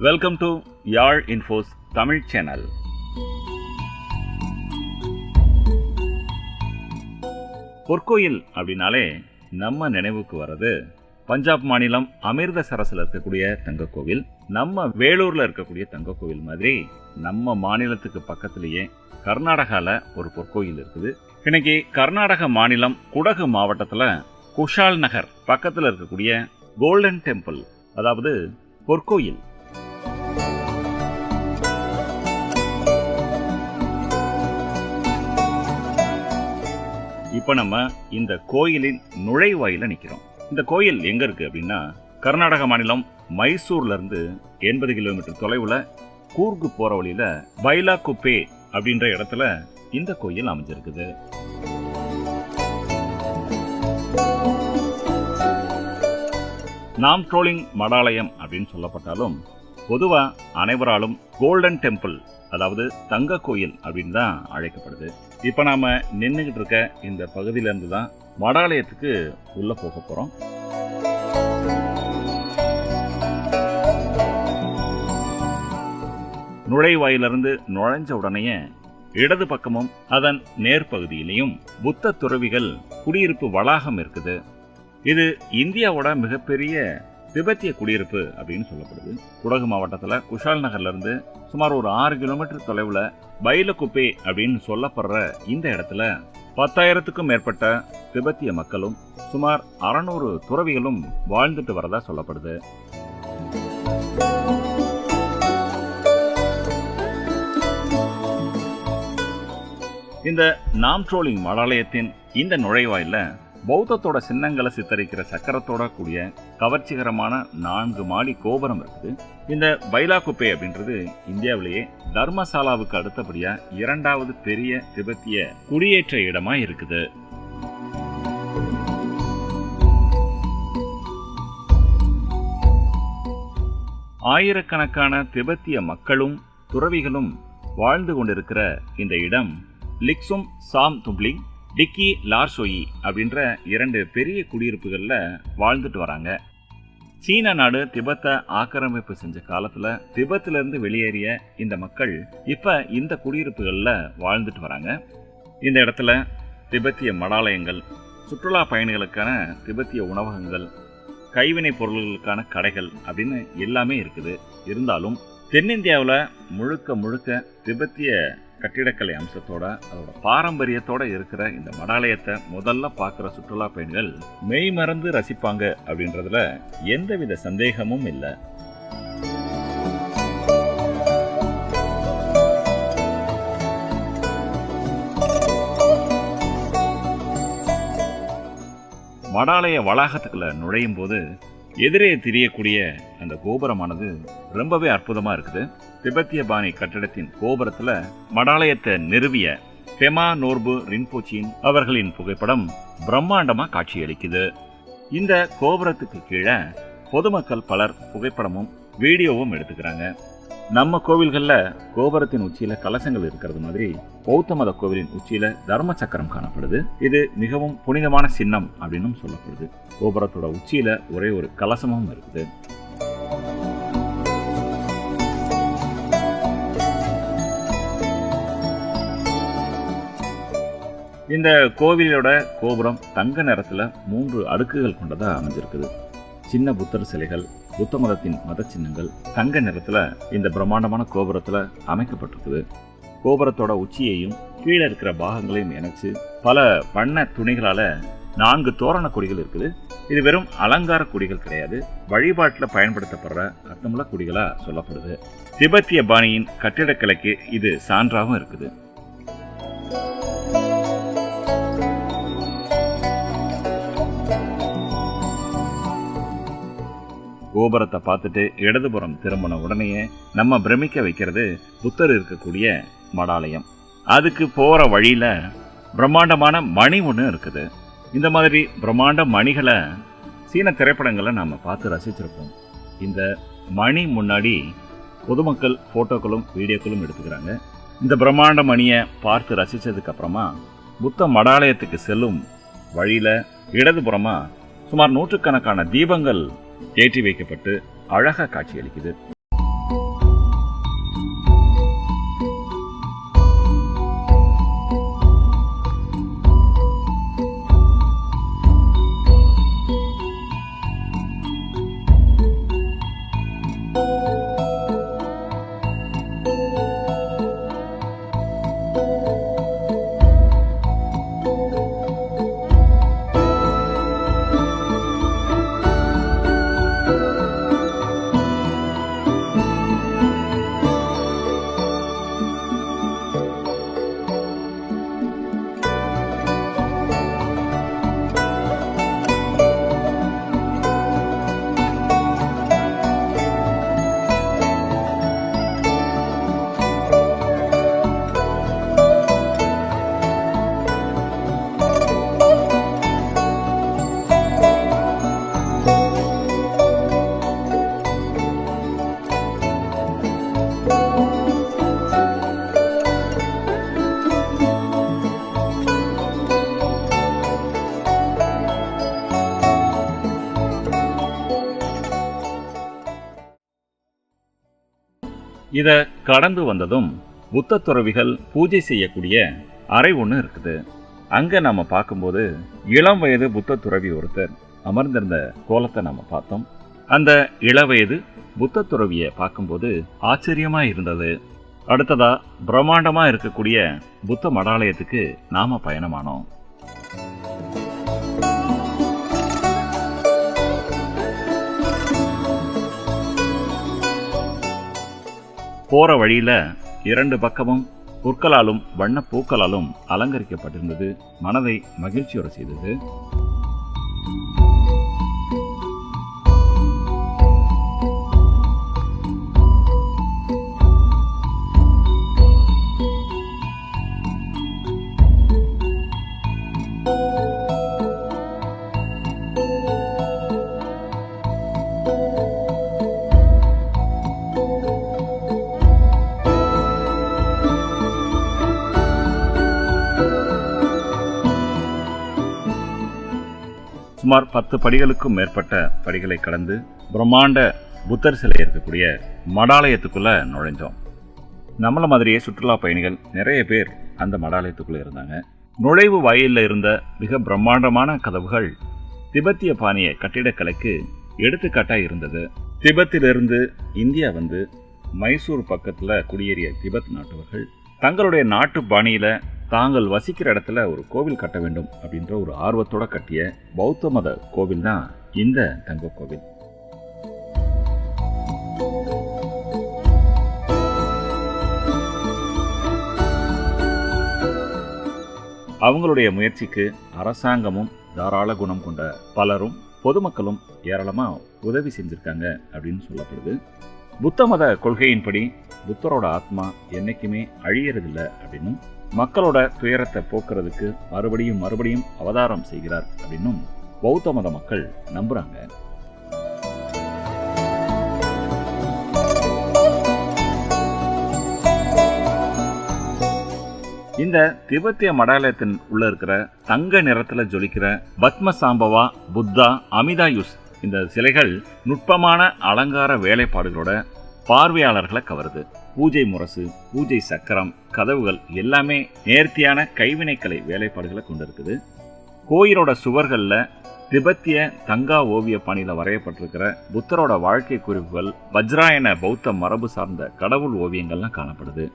Welcome to Yarl infos Tamil channel. பொற்கோயில் அப்படின்னாலே நம்ம நினைவுக்கு வர்றது பஞ்சாப் மாநிலம் அமிர்தசரஸில் இருக்கக்கூடிய தங்கக்கோவில். நம்ம வேலூரில் இருக்கக்கூடிய தங்கக்கோவில் மாதிரி நம்ம மாநிலத்துக்கு பக்கத்திலேயே கர்நாடகாவில் ஒரு பொற்கோயில் இருக்குது. இன்னைக்கு கர்நாடக மாநிலம் குடகு மாவட்டத்தில் குஷால் நகர் பக்கத்தில் இருக்கக்கூடிய கோல்டன் டெம்பிள், அதாவது பொற்கோயில். இப்போ நம்ம இந்த கோயிலின் நுழைவாயில நிற்கிறோம். இந்த கோயில் எங்க இருக்கு அப்படின்னா, கர்நாடக மாநிலம் மைசூர்ல இருந்து 80 கிலோமீட்டர் தொலைவுல கூர்கு போற வழியில பைலாகுப்பே அப்படின்ற இடத்துல இந்த கோயில் அமைஞ்சிருக்குது. நாம் ட்ரோலிங் மடாலயம் அப்படின்னு சொல்லப்பட்டாலும் பொதுவா அனைவராலும் கோல்டன் டெம்பிள், அதாவது தங்க கோயில் அப்படின்னு தான் அழைக்கப்படுது. இப்போ நாம நின்றுகிட்டு இருக்க இந்த பகுதியிலிருந்து தான் மடாலயத்துக்கு உள்ள போக போறோம். நுழைவாயிலிருந்து நுழைஞ்ச உடனேயே இடது பக்கமும் அதன் நேர்பகுதியிலையும் புத்த துறவிகள் குடியிருப்பு வளாகம் இருக்குது. இது இந்தியாவோட மிகப்பெரிய திபெத்திய குடியிருப்பு அப்படின்னு சொல்லப்படுது. குடகு மாவட்டத்தில் குஷால் நகர்ல இருந்து சுமார் ஒரு 6 கிலோமீட்டர் தொலைவில் பைலகுப்பே அப்படின்னு சொல்லப்படுற இந்த இடத்துல 10,000க்கும் மேற்பட்ட திபெத்திய மக்களும் சுமார் 600 துறவிகளும் வாழ்ந்துட்டு வரதா சொல்லப்படுது. இந்த நாம் ட்ரோலிங் மடாலயத்தின் இந்த நுழைவாயில பௌத்தத்தோட சின்னங்களை சித்தரிக்கிற சக்கரத்தோட கூடிய கவர்ச்சிகரமான 4 மாடி கோபுரம் இருக்குது. இந்த பைலாகுப்பே அப்படின்றது இந்தியாவிலேயே தர்மசாலாவுக்கு அடுத்தபடியா 2வது பெரிய திபெத்திய குடியேற்ற இடமா இருக்குது. ஆயிரக்கணக்கான திபெத்திய மக்களும் துறவிகளும் வாழ்ந்து கொண்டிருக்கிற இந்த இடம் லிக்சும் சாம் துப்லிங், டிக்கி லார்சோயி அப்படின்ற 2 பெரிய குடியிருப்புகளில் வாழ்ந்துட்டு வராங்க. சீன நாடு திபெத்தை ஆக்கிரமிப்பு செஞ்ச காலத்தில் திபெத்திலிருந்து வெளியேறிய இந்த மக்கள் இப்போ இந்த குடியிருப்புகளில் வாழ்ந்துட்டு வராங்க. இந்த இடத்துல திபெத்திய மடாலயங்கள், சுற்றுலா பயணிகளுக்கான திபெத்திய உணவகங்கள், கைவினை பொருள்களுக்கான கடைகள் அப்படின்னு எல்லாமே இருக்குது. இருந்தாலும் தென்னிந்தியாவில் முழுக்க திபெத்திய கட்டிடக்கலை அம்சத்தோட அதோட பாரம்பரியத்தோட இருக்கிற இந்த மடாலயத்தை முதல்ல பார்க்குற சுற்றுலா பயணிகள் மெய் மறந்து ரசிப்பாங்க அப்படின்றதுல எந்தவித சந்தேகமும் இல்லை. மடாலய வளாகத்துக்குள்ள நுழையும் போது எதிரே தெரியக்கூடிய அந்த கோபுரமானது ரொம்பவே அற்புதமா இருக்குது. திபெத்திய பாணி கட்டிடத்தின் கோபுரத்துல மடாலயத்தை நிறுவிய பெமா நோர்பு ரின்போச்சின் அவர்களின் புகைப்படம் பிரம்மாண்டமா காட்சியளிக்குது. இந்த கோபுரத்துக்கு கீழே பொதுமக்கள் பலர் புகைப்படமும் வீடியோவும் எடுத்துக்கிறாங்க. நம்ம கோவில்கள்ல கோபுரத்தின் உச்சியில கலசங்கள் இருக்கிறது மாதிரி பௌத்த மத கோவிலின் உச்சியில தர்ம சக்கரம் காணப்படுது. இது மிகவும் புனிதமான சின்னம் அப்படின்னு சொல்லப்படுது. கோபுரத்தோட உச்சியில ஒரே ஒரு கலசமும் இருக்குது. இந்த கோவிலோட கோபுரம் தங்க நிறத்துல 3 அடுக்குகள் கொண்டதா அமைஞ்சிருக்குது. சின்ன புத்தர் சிலைகள், புத்த மதத்தின் மத சின்னங்கள் தங்க நிறத்துல இந்த பிரம்மாண்டமான கோபுரத்துல அமைக்கப்பட்டிருக்குது. கோபுரத்தோட உச்சியையும் கீழே இருக்கிற பாகங்களையும் இணைச்சு பல வண்ண துணிகளால 4 தோரண கொடிகள் இருக்குது. இது வெறும் அலங்கார கொடிகள் கிடையாது, வழிபாட்டில் பயன்படுத்தப்படுற அர்த்தமுள்ள கொடிகளா சொல்லப்படுது. திபெத்திய பாணியின் கட்டிடக்கலைக்கு இது சான்றாகவும் இருக்குது. கோபுரத்தை பார்த்துட்டு இடதுபுறம் திரும்பின உடனேயே நம்ம பிரமிக்க வைக்கிறது புத்தர் இருக்கக்கூடிய மடாலயம். அதுக்கு போற வழியில பிரம்மாண்டமான மணி ஒன்று இருக்குது. இந்த மாதிரி பிரம்மாண்ட மணிகளை சீன திரைப்படங்களை நாம பார்த்து ரசிச்சிருப்போம். இந்த மணி முன்னாடி பொதுமக்கள் போட்டோக்களும் வீடியோக்களும் எடுத்துக்கிறாங்க. இந்த பிரம்மாண்ட மணியை பார்த்து ரசிச்சதுக்கு அப்புறமா புத்த மடாலயத்துக்கு செல்லும் வழியில இடதுபுறமா சுமார் 100கணக்கான தீபங்கள் ஏற்றி வைக்கப்பட்டு அழகா காட்சியளிக்குது. இதை கடந்து வந்ததும் புத்த துறவிகள் பூஜை செய்யக்கூடிய அறை ஒன்று இருக்குது. அங்கே நம்ம பார்க்கும்போது இளம் வயது புத்த துறவி ஒருத்தர் அமர்ந்திருந்த கோலத்தை நம்ம பார்த்தோம். அந்த இளவயது புத்த துறவியை பார்க்கும்போது ஆச்சரியமா இருந்தது. அடுத்ததா பிரம்மாண்டமா இருக்கக்கூடிய புத்த மடாலயத்துக்கு நாம பயணமானோம். போற வழியில 2 பக்கமும் புற்களாலும் வண்ண பூக்களாலும் அலங்கரிக்கப்பட்டிருந்தது. மனதை மகிழ்ச்சியோட செய்தது. சுமார் 10 படிகளுக்கும் மேற்பட்ட படிகளை கடந்து பிரம்மாண்ட புத்தர் சிலை இருக்கக்கூடிய மடாலயத்துக்குள்ள நுழைஞ்சோம். நம்மள மாதிரியே சுற்றுலா பயணிகள் நிறைய பேர் அந்த மடாலயத்துக்குள்ள இருந்தாங்க. நுழைவு வாயிலில் இருந்த மிக பிரம்மாண்டமான கதவுகள் திபெத்திய பாணிய கட்டிடக்கலைக்கு எடுத்துக்காட்டாக இருந்தது. திபெத்திலிருந்து இந்தியா வந்து மைசூர் பக்கத்தில் குடியேறிய திபெத் நாட்டவர்கள் தங்களுடைய நாட்டு பாணியில தாங்கள் வசிக்கிற இடத்துல ஒரு கோவில் கட்ட வேண்டும் அப்படின்ற ஒரு ஆர்வத்தோட கட்டிய பௌத்த மத கோவில் தான் இந்த தங்க கோவில். அவங்களுடைய முயற்சிக்கு அரசாங்கமும் தாராள குணம் கொண்ட பலரும் பொதுமக்களும் ஏராளமா உதவி செஞ்சிருக்காங்க அப்படின்னு சொல்லப்படுது. புத்த மத கொள்கையின்படி புத்தரோட ஆத்மா என்னைக்குமே அழியறதில்லை அப்படின்னும் மக்களோட துயரத்தை போக்குறதுக்கு மறுபடியும் அவதாரம் செய்கிறார் அப்படின்னும் பௌத்த மத மக்கள் நம்புறாங்க. இந்த திபெத்திய மடாலயத்தின் உள்ள இருக்கிற தங்க நிறத்துல ஜொலிக்கிற பத்மசாம்பவா, புத்தா, அமிதாயுஸ் இந்த சிலைகள் நுட்பமான அலங்கார வேலைப்பாடுகளோட பார்வையாளர்களை கவருது. பூஜை முரசு, பூஜை சக்கரம், கதவுகள் எல்லாமே நேர்த்தியான கைவினைக்கலை வேலைப்பாடுகளை கொண்டிருக்குது. கோயிலோட சுவர்களில் திபெத்திய தங்கா ஓவிய பாணியில் வரையப்பட்டிருக்கிற புத்தரோட வாழ்க்கை குறிப்புகள், வஜ்ராயன பௌத்த மரபு சார்ந்த கடவுள் ஓவியங்கள்லாம் காணப்படுது.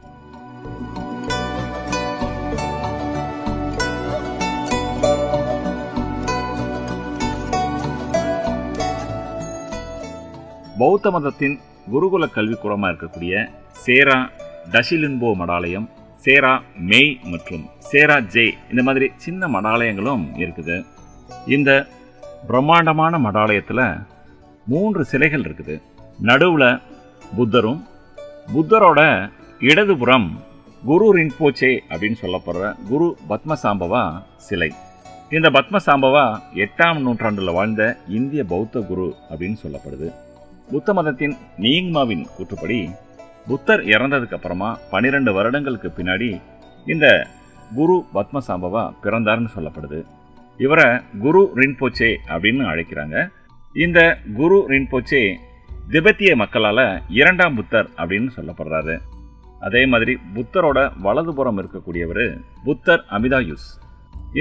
பௌத்த மதத்தின் குருகுல கல்விக்கூடமாக இருக்கக்கூடிய சேரா டஷிலின்போ மடாலயம், சேரா மெய் மற்றும் சேரா ஜே இந்த மாதிரி சின்ன மடாலயங்களும் இருக்குது. இந்த பிரம்மாண்டமான மடாலயத்தில் 3 சிலைகள் இருக்குது. நடுவில் புத்தரும், புத்தரோட இடதுபுறம் குரு ரின்போச்சே அப்படின்னு சொல்லப்படுற குரு பத்மசாம்பவா சிலை. இந்த பத்மசாம்பவா 8ஆம் நூற்றாண்டில் வாழ்ந்த இந்திய பௌத்த குரு அப்படின்னு சொல்லப்படுது. புத்த மதத்தின் நீங்மாவின் கூற்றுப்படி புத்தர் இறந்ததுக்கு அப்புறமா 12 வருடங்களுக்கு பின்னாடி இந்த குரு பத்மசாம்பவா பிறந்தார்னு சொல்லப்படுது. இவரை குரு ரின்போச்சே அப்படின்னு அழைக்கிறாங்க. இந்த குரு ரின்போச்சே திபெத்திய மக்களால் 2ஆம் புத்தர் அப்படின்னு சொல்லப்படுறாரு. அதே மாதிரி புத்தரோட வலதுபுறம் இருக்கக்கூடியவர் புத்தர் அமிதாயுஸ்.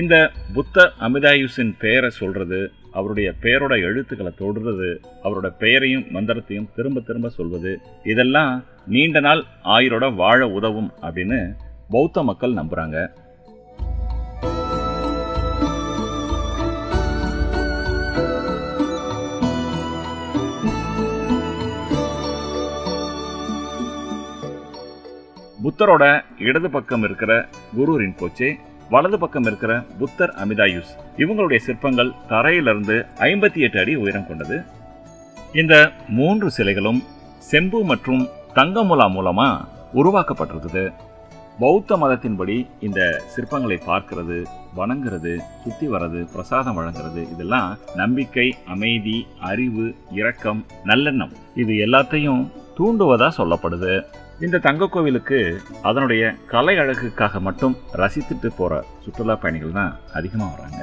இந்த புத்தர் அமிதாயுஸின் பெயரை சொல்றது, அவருடைய பெயரோட எழுத்துக்களை தொடுறது, அவரோட பெயரையும் மந்திரத்தையும் திரும்ப திரும்ப சொல்வது, இதெல்லாம் நீண்ட நாள் ஆயுளோட வாழ உதவும் அப்படின்னு பௌத்த மக்கள் நம்புறாங்க. புத்தரோட இடது பக்கம் இருக்கிற குரு ரின்போச்சே, வலது பக்கம் இருக்கிற புத்தர் அமிதாயுஸ், இவங்களுடைய சிற்பங்கள் தரையிலிருந்து 58 அடி உயரம் கொண்டது. இந்த 3 சிலைகளும் செம்பு மற்றும் தங்கமுலா மூலமா உருவாக்கப்பட்டிருக்குது. பௌத்த மதத்தின்படி இந்த சிற்பங்களை பார்க்கிறது, வணங்குறது, சுத்தி வர்றது, பிரசாதம் வழங்குறது, இதெல்லாம் நம்பிக்கை, அமைதி, அறிவு, இரக்கம், நல்லெண்ணம் இது எல்லாத்தையும் தூண்டுவதா சொல்லப்படுது. இந்த தங்க கோவிலுக்கு அதனுடைய கலை அழகுக்காக மட்டும் ரசித்துட்டு போற சுற்றுலா பயணிகள் தான் அதிகமாக வராங்க.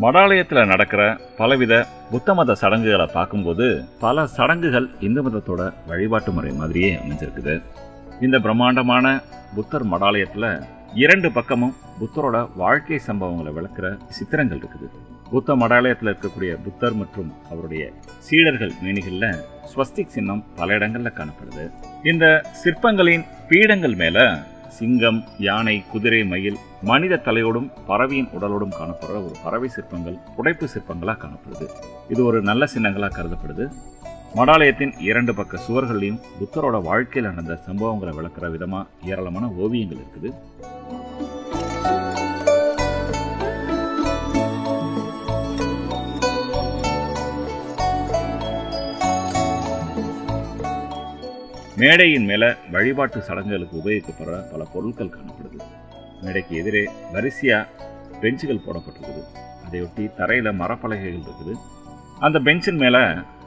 மடாலயத்தில் நடக்கிற பலவித புத்த மத சடங்குகளை பார்க்கும்போது பல சடங்குகள் இந்து மதத்தோட வழிபாட்டு முறை மாதிரியே அமைஞ்சிருக்குது. இந்த பிரம்மாண்டமான புத்தர் மடாலயத்தில் 2 பக்கமும் புத்தரோட வாழ்க்கை சம்பவங்களை விளக்குற சித்திரங்கள் இருக்குது. புத்த மடாலயத்தில் இருக்கக்கூடிய புத்தர் மற்றும் அவருடைய சீடர்கள் மேனிகளில் ஸ்வஸ்திக் சின்னம் பல இடங்களில் காணப்படுது. இந்த சிற்பங்களின் பீடங்கள் மேல சிங்கம், யானை, குதிரை, மயில், மனித தலையோடும் பறவையின் உடலோடும் காணப்படுற ஒரு பறவை சிற்பங்கள் புடைப்பு சிற்பங்களாக காணப்படுது. இது ஒரு நல்ல சின்னங்களாக கருதப்படுது. மடாலயத்தின் 2 பக்க சுவர்களையும் புத்தரோட வாழ்க்கையில் நடந்த சம்பவங்களை விளக்குற விதமா ஏராளமான ஓவியங்கள் இருக்குது. மேடையின் மேல வழிபாட்டு சடங்குகளுக்கு உபயோகிக்கப்படுற பல பொருட்கள் காணப்படுது. மேடைக்கு எதிரே வரிசையா பெஞ்சுகள் போடப்பட்டிருக்குது. அதையொட்டி தரையில மரப்பலகைகள் இருக்குது. அந்த பெஞ்சின் மேல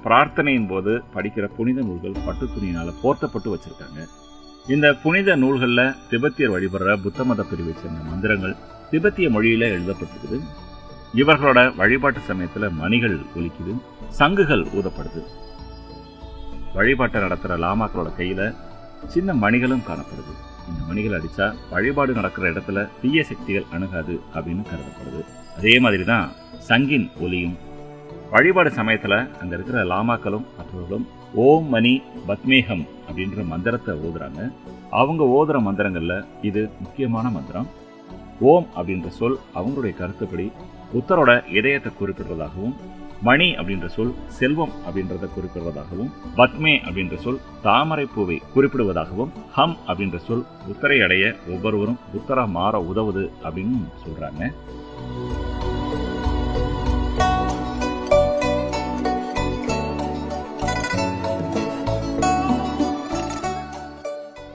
பிரார்த்தனையின் போது படிக்கிற புனித நூல்கள் பட்டு துணியினால போர்த்தப்பட்டு வச்சிருக்காங்க. இந்த புனித நூல்கள்ல திபெத்தியர் வழிபடுற புத்த மத பிரிவை சேர்ந்த மந்திரங்கள் திபெத்திய மொழியில எழுதப்பட்டிருக்குது. இவர்களோட வழிபாட்டு சமயத்துல மணிகள் ஒலிக்குது, சங்குகள் ஊதப்படுது. வழிபாட்டை நடத்துகிற லாமாக்களோட கையில் சின்ன மணிகளும் காணப்படுது. இந்த மணிகள் அடித்தா வழிபாடு நடக்கிற இடத்துல தீய சக்திகள் அணுகாது அப்படின்னு கருதப்படுது. அதே மாதிரி தான் சங்கின் ஒலியும். வழிபாடு சமயத்தில் அங்கே இருக்கிற லாமாக்களும் மற்றவர்களும் ஓம் மணி பத்மேகம் அப்படின்ற மந்திரத்தை ஓதுறாங்க. அவங்க ஓதுற மந்திரங்களில் இது முக்கியமான மந்திரம். ஓம் அப்படின்ற சொல் அவங்களுடைய கருத்துப்படி புத்தரோட இதயத்தை குறிப்பிடுறதாகவும், மணி அப்படின்ற சொல் செல்வம் அப்படின்றத குறிப்பிடுவதாகவும், பத்மே அப்படின்ற சொல் தாமரை பூவை குறிப்பிடுவதாகவும், ஹம் அப்படின்ற சொல் புத்தரை அடைய ஒவ்வொருவரும் புத்தரா மாற உதவுது அப்படின்னு சொல்றாங்க.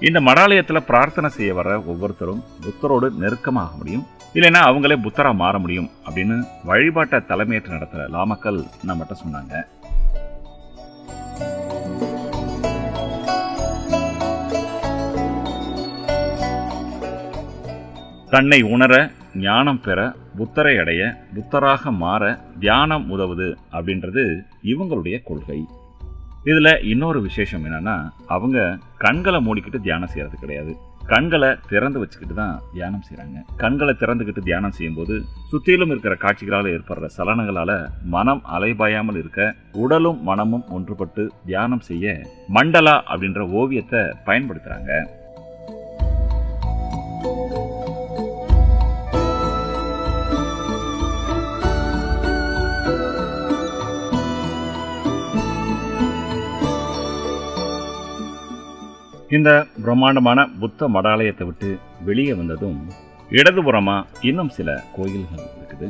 இந்த மடாலயத்தில் பிரார்த்தனை செய்ய வர ஒவ்வொருத்தரும் புத்தரோடு நெருக்கமாக முடியும், இல்லைன்னா அவங்களே புத்தரா மாற முடியும் அப்படின்னு வழிபாட்டை தலைமையேற்று நடத்துகிற லாமக்கள் நம்மகிட்ட சொன்னாங்க. தன்னை உணர, ஞானம் பெற, புத்தரை அடைய, புத்தராக மாற தியானம் உதவுது அப்படின்றது இவங்களுடைய கொள்கை. இதில் இன்னொரு விசேஷம் என்னன்னா, அவங்க கண்களை மூடிக்கிட்டு தியானம் செய்கிறது கிடையாது. கண்களை திறந்து வச்சுக்கிட்டு தான் தியானம் செய்கிறாங்க. கண்களை திறந்துக்கிட்டு தியானம் செய்யும்போது சுற்றிலும் இருக்கிற காட்சிகளால் ஏற்படுற சலனங்களால் மனம் அலைபாயாமல் இருக்க உடலும் மனமும் ஒன்றுபட்டு தியானம் செய்ய மண்டலா அப்படின்ற ஓவியத்தை பயன்படுத்துகிறாங்க. இந்த பிரம்மாண்டமான புத்த மடாலயத்தை விட்டு வெளியே வந்ததும் இடதுபுறமா இன்னும் சில கோயில்கள் இருக்குது.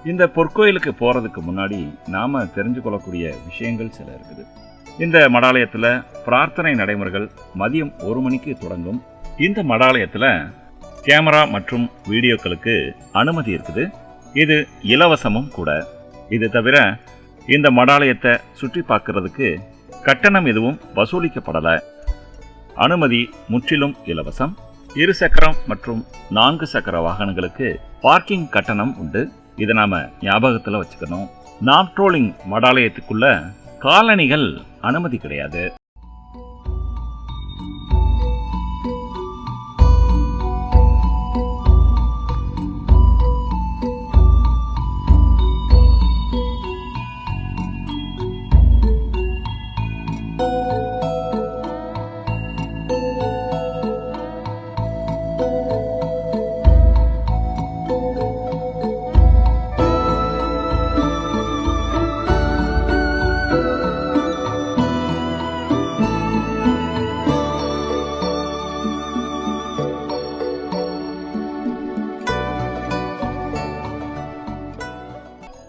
இந்த பொற்கோயிலுக்கு போறதுக்கு முன்னாடி நாம தெரிஞ்சு கொள்ளக்கூடிய விஷயங்கள் சில இருக்குது. இந்த மடாலயத்துல பிரார்த்தனை நடைமுறைகள் மதியம் 1 மணிக்கு தொடங்கும். இந்த மடாலயத்துல கேமரா மற்றும் வீடியோக்களுக்கு அனுமதி இருக்குது. இது இலவசமும் கூட. இது தவிர இந்த மடாலயத்தை சுற்றி பார்க்கறதுக்கு கட்டணம் எதுவும் வசூலிக்கப்படலை. அனுமதி முற்றிலும் இலவசம். 2 சக்கரம் மற்றும் 4 சக்கர வாகனங்களுக்கு பார்க்கிங் கட்டணம் உண்டு. இதை நாம ஞாபகத்தில் வச்சுக்கணும். நாம்ட்ரோலிங் மடாலயத்துக்குள்ள காலணிகள் அனுமதி கிடையாது.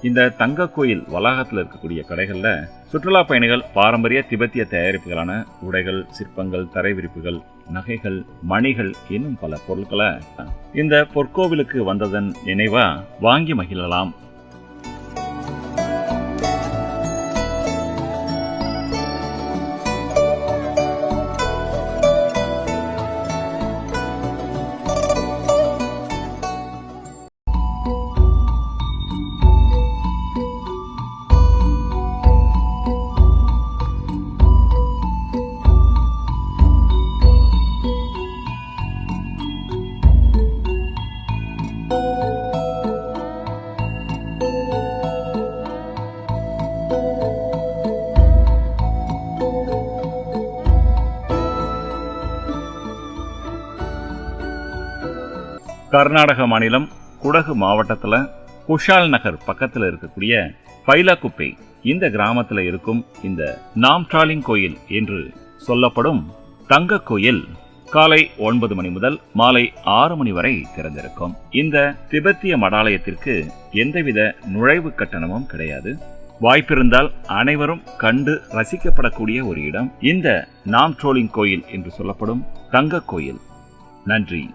இந்த தங்க கோயில் வளாகத்தில் இருக்கக்கூடிய கடைகளில் சுற்றுலா பயணிகள் பாரம்பரிய திபெத்திய தயாரிப்புகளான உடைகள், சிற்பங்கள், தரை விரிப்புகள், நகைகள், மணிகள் இன்னும் பல பொருட்களை இந்த பொற்கோவிலுக்கு வந்ததன் நினைவா வாங்கி மகிழலாம். கர்நாடக மாநிலம் குடகு மாவட்டத்தில் குஷால் நகர் பக்கத்தில் இருக்கக்கூடிய பைலாகுப்பை இந்த கிராமத்தில் இருக்கும் இந்த நாம்ட்ராலிங் கோயில் என்று சொல்லப்படும் தங்க கோயில் காலை 9 மணி முதல் மாலை 6 மணி வரை திறந்திருக்கும். இந்த திபெத்திய மடாலயத்திற்கு எந்தவித நுழைவு கட்டணமும் கிடையாது. வாய்ப்பிருந்தால் அனைவரும் கண்டு ரசிக்கப்படக்கூடிய ஒரு இடம் இந்த நாம்ட்ரோலிங் கோயில் என்று சொல்லப்படும் தங்க கோயில். நன்றி.